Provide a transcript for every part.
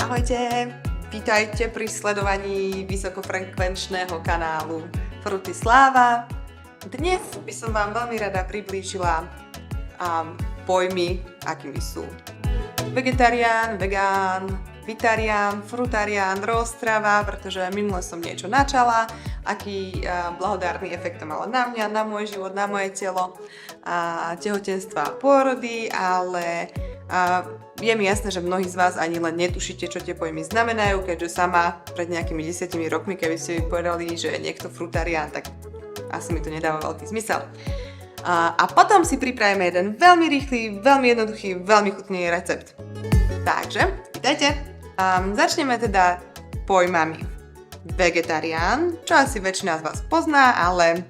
Ahojte, vítajte pri sledovaní vysokofrekvenčného kanálu Fruity Sláva. Dnes by som vám veľmi rada priblížila pojmy, akými sú vegetarián, vegán, vitarián, frutarián, roztrava, pretože minule som niečo načala, aký blahodárny efekt to malo na mňa, na môj život, na moje telo, tehotenstva a pôrody, ale je mi jasné, že mnohí z vás ani len netušíte, čo tie pojmy znamenajú, keďže sama pred nejakými 10 rokmi, keby ste mi povedali, že je niekto frutarián, tak asi mi to nedáva veľký zmysel. A potom si pripravíme jeden veľmi rýchly, veľmi jednoduchý, veľmi chutný recept. Takže, vítajte. Začneme teda pojmami. Vegetarián, čo asi väčšina z vás pozná, ale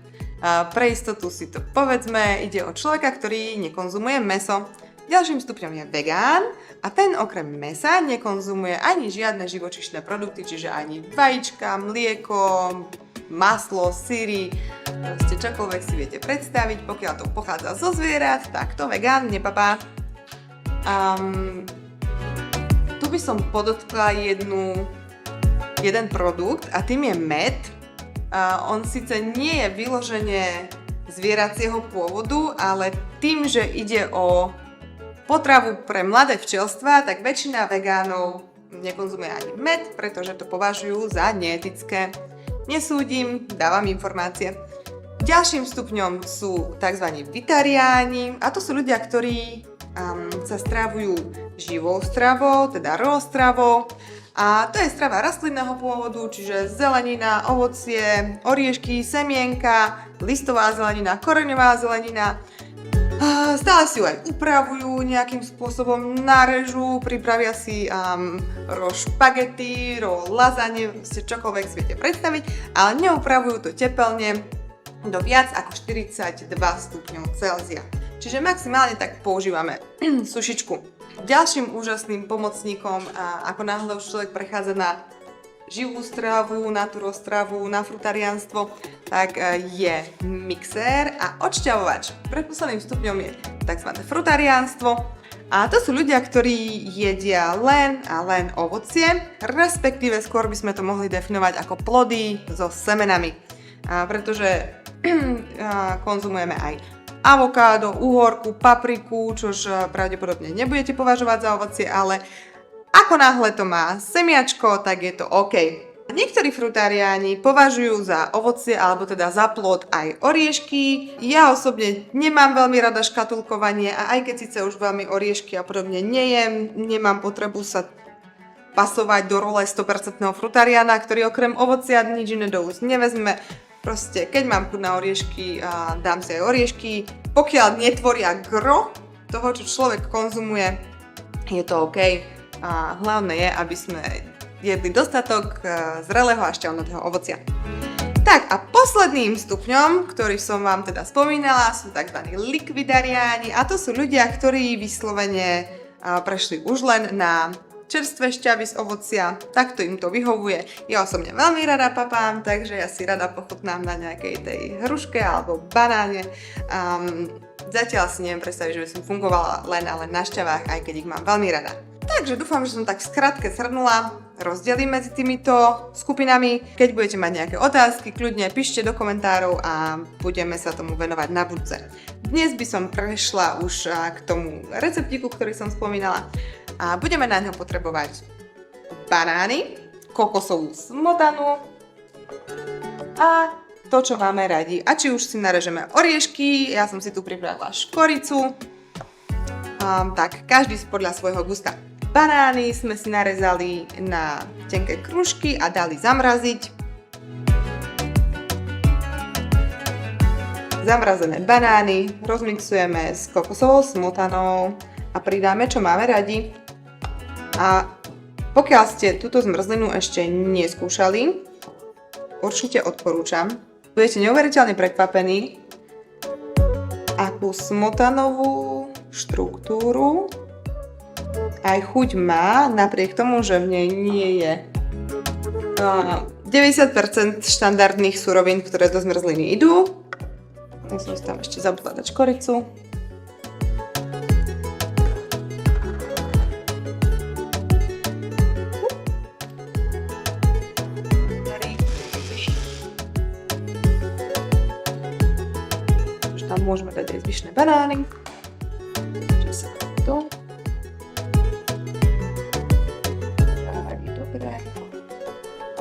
pre istotu si to povedzme, ide o človeka, ktorý nekonzumuje mäso. Ďalším stupňom je vegán a ten okrem mäsa nekonzumuje ani žiadne živočíšne produkty, čiže ani vajíčka, mlieko, maslo, syry, proste čokoľvek si viete predstaviť, pokiaľ to pochádza zo zvierat, tak to vegán nepapá. Tu by som podotkla jeden produkt a tým je med. On síce nie je vyložene zvieracieho pôvodu, ale tým, že ide o potravu pre mladé včelstvá, tak väčšina vegánov nekonzumuje ani med, pretože to považujú za neetické. Nesúdim, dávam informácie. Ďalším stupňom sú tzv. Vitariáni, a to sú ľudia, ktorí sa stravujú živou stravou, teda roztravou. A to je strava rastlinného pôvodu, čiže zelenina, ovocie, oriešky, semienka, listová zelenina, koreňová zelenina. Stále si ju aj upravujú, nejakým spôsobom narežú, pripravia si špagety, lasagne, čokoľvek si viete predstaviť, ale neupravujú to tepelne do viac ako 42 stupňov Celzia. Čiže maximálne tak používame sušičku. Ďalším úžasným pomocníkom, ako náhle už človek prechádza na živú stravu, na turostravu, na frutariánstvo, tak je mixér a odšťavovač. Predposledným stupňom je tzv. Frutariánstvo a to sú ľudia, ktorí jedia len a len ovocie, respektíve skôr by sme to mohli definovať ako plody so semenami, pretože konzumujeme aj avokádo, uhorku, papriku, čož pravdepodobne nebudete považovať za ovocie, ale ako náhle to má semiačko, tak je to OK. Niektorí frutariáni považujú za ovocie alebo teda za plod aj oriešky. Ja osobne nemám veľmi rada škatulkovanie a aj keď síce už veľmi oriešky a podobne nejem, nemám potrebu sa pasovať do role 100% frutariána, ktorý okrem ovocia nič iné do úst nevezme. Proste, keď mám chuť na oriešky, dám si aj oriešky. Pokiaľ netvoria gro toho, čo človek konzumuje, je to OK. A hlavné je, aby sme jedli dostatok zrelého a šťavnatého ovocia. Tak a posledným stupňom, ktorý som vám teda spomínala, sú tzv. Likvidariáni a to sú ľudia, ktorí vyslovene prešli už len na čerstvé šťavy z ovocia, takto im to vyhovuje. Ja osobne veľmi rada papám, takže ja si rada pochutnám na nejakej tej hruške alebo banáne. Zatiaľ si neviem predstaviť, že by som fungovala len a len na šťavách, aj keď ich mám veľmi rada. Takže dúfam, že som tak v skratke zhrnula rozdiely medzi týmito skupinami. Keď budete mať nejaké otázky, kľudne píšte do komentárov a budeme sa tomu venovať na budúce. Dnes by som prešla už k tomu receptíku, ktorý som spomínala. A budeme na ňo potrebovať banány, kokosovú smotanu a to, čo máme radi. A či už si narežeme oriešky, ja som si tu pripravila škoricu, tak každý podľa svojho gusta. Banány sme si narezali na tenké krúžky a dali zamraziť. Zamrazené banány rozmixujeme s kokosovou smotanou a pridáme, čo máme radi. A pokiaľ ste túto zmrzlinu ešte neskúšali, určite odporúčam. Budete neuveriteľne prekvapení, akú smotanovú štruktúru aj chuť má, napriek tomu, že v nej nie je 90% štandardných surovín, ktoré do zmrzliny idú. Ja som si tam ešte zabudla dať škoricu. môžeme dať aj zvyšné banány. Čiže sa to. Tak, dobre.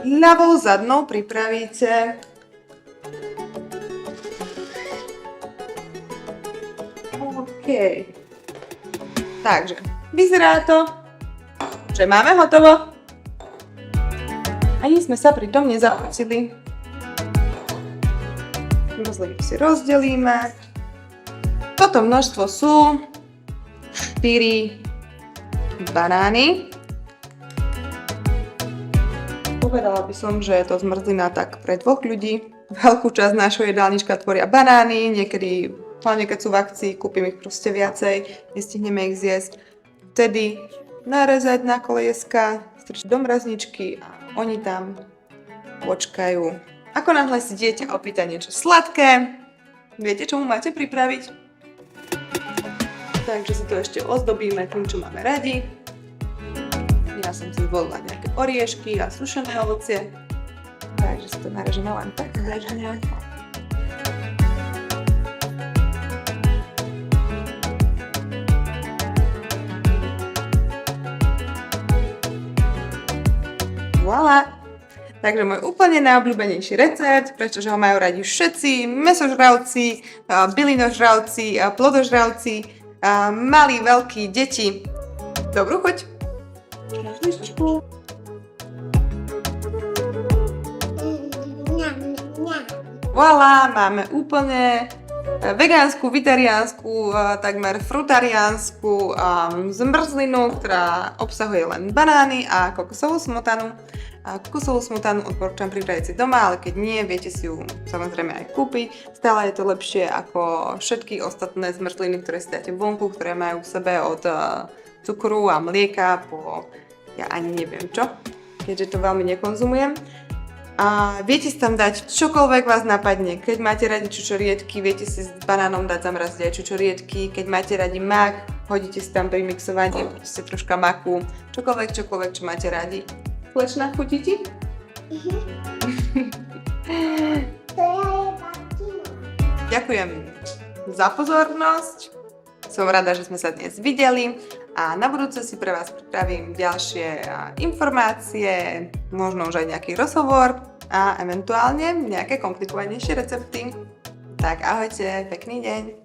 Ľavou zadnou pripravíte OK. Takže, vyzerá to, že máme hotovo. Ani sme sa pri tom nezaocili. Rozliek si rozdelíme. Toto množstvo sú 4 banány. Povedala by som, že je to zmrzlina tak pre 2 ľudí. Veľkú časť nášho jedálnička tvoria banány, niekedy, hlavne keď sú v akcii, kúpim ich proste viacej, nestihneme ich zjesť. Vtedy narezať na kolieska, strčiť do mrazničky a oni tam počkajú. Ako náhle si dieťa opýta niečo sladké, viete, čo mu máte pripraviť? Takže si to ešte ozdobíme tým, čo máme radi. Ja som si zvolila nejaké oriešky a sušené ovocie. Takže si to narežeme len tak bežne. Voilà! Takže môj úplne najobľúbenejší recept, pretože ho majú radi všetci mäsožravci, bylinožravci, plodožravci, malí, veľkí, deti. Dobrú chuť! Voilà, máme úplne vegánsku, vegetariánsku, takmer frutariánsku zmrzlinu, ktorá obsahuje len banány a kokosovú smotanu. Kokosovú smotanu odporúčam pripraviť si doma, ale keď nie, viete si ju samozrejme aj kúpiť. Stále je to lepšie ako všetky ostatné zmrzliny, ktoré si dáte vonku, ktoré majú v sebe od cukru a mlieka po ja ani neviem čo, keďže to veľmi nekonzumujem. A viete si tam dať čokoľvek vás napadne. Keď máte radi čučoriedky, viete si s banánom dať zamraziť aj čučoriedky. Keď máte radi mak, hodíte si tam pri mixovaní proste troška maku. Čokoľvek, čo máte radi. Slečna, chutí ti? Ďakujem za pozornosť. Som rada, že sme sa dnes videli a na budúce si pre vás pripravím ďalšie informácie, možno už aj nejaký rozhovor a eventuálne nejaké komplikovanejšie recepty. Tak ahojte, pekný deň.